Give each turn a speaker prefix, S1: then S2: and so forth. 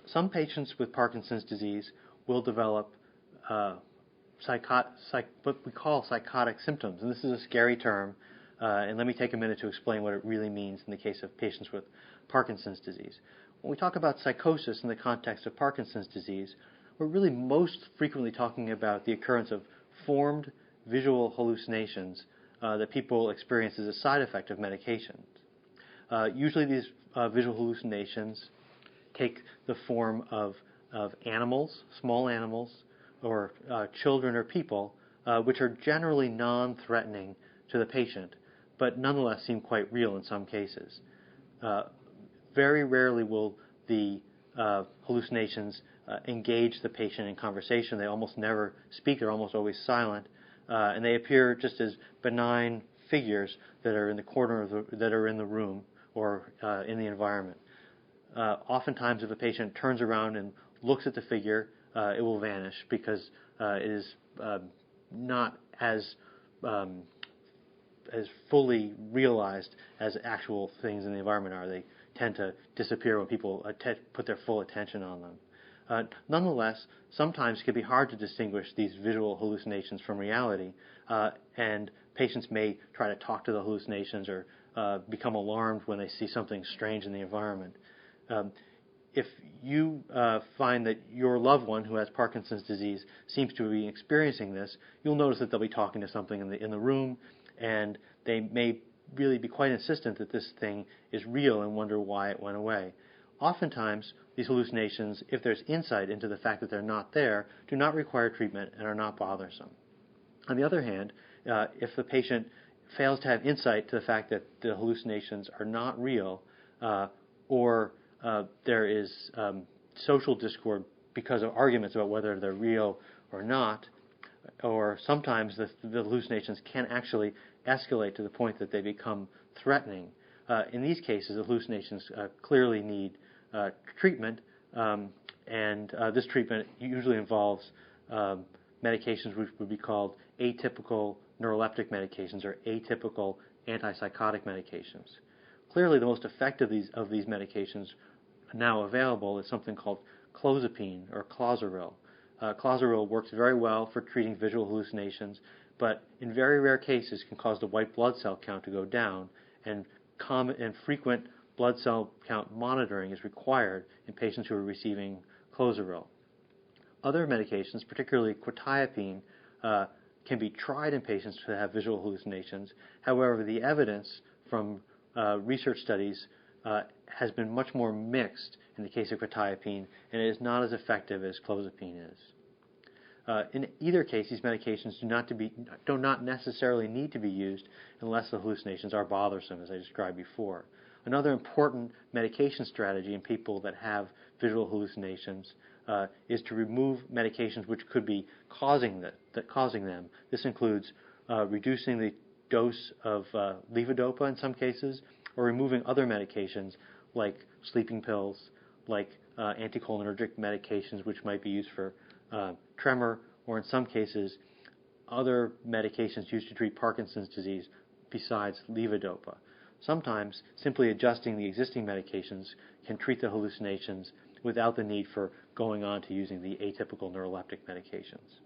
S1: Some patients with Parkinson's disease will develop what we call psychotic symptoms, and this is a scary term. And let me take a minute to explain what it really means in the case of patients with Parkinson's disease. When we talk about psychosis in the context of Parkinson's disease, we're really most frequently talking about the occurrence of formed visual hallucinations that people experience as a side effect of medications. Usually these visual hallucinations take the form of animals, small animals, or children or people, which are generally non-threatening to the patient, but nonetheless seem quite real in some cases. Very rarely will the hallucinations engage the patient in conversation. They almost never speak. They're almost always silent, and they appear just as benign figures that are in the corner of that are in the room or in the environment. Oftentimes, if a patient turns around and looks at the figure, it will vanish because it is not as fully realized as actual things in the environment are. They tend to disappear when people put their full attention on them. Nonetheless, sometimes it can be hard to distinguish these visual hallucinations from reality, and patients may try to talk to the hallucinations or become alarmed when they see something strange in the environment. If you find that your loved one who has Parkinson's disease seems to be experiencing this, you'll notice that they'll be talking to something in the room, and they may really be quite insistent that this thing is real and wonder why it went away. Oftentimes, these hallucinations, if there's insight into the fact that they're not there, do not require treatment and are not bothersome. On the other hand, if the patient fails to have insight to the fact that the hallucinations are not real, or there is social discord because of arguments about whether they're real or not, or sometimes the hallucinations can actually escalate to the point that they become threatening. In these cases, the hallucinations clearly need treatment, and this treatment usually involves medications which would be called atypical neuroleptic medications or atypical antipsychotic medications. Clearly, the most effective of these medications now available is something called clozapine or Clozaril. Clozaril works very well for treating visual hallucinations, but in very rare cases can cause the white blood cell count to go down, and frequent blood cell count monitoring is required in patients who are receiving Clozaril. Other medications, particularly quetiapine, can be tried in patients who have visual hallucinations. However, the evidence from research studies has been much more mixed in the case of quetiapine, and it is not as effective as clozapine is. In either case, these medications do not necessarily need to be used unless the hallucinations are bothersome, as I described before. Another important medication strategy in people that have visual hallucinations is to remove medications which could be causing them. This includes reducing the dose of levodopa in some cases, or removing other medications like sleeping pills, like anticholinergic medications which might be used for tremor, or in some cases other medications used to treat Parkinson's disease besides levodopa. Sometimes simply adjusting the existing medications can treat the hallucinations without the need for going on to using the atypical neuroleptic medications.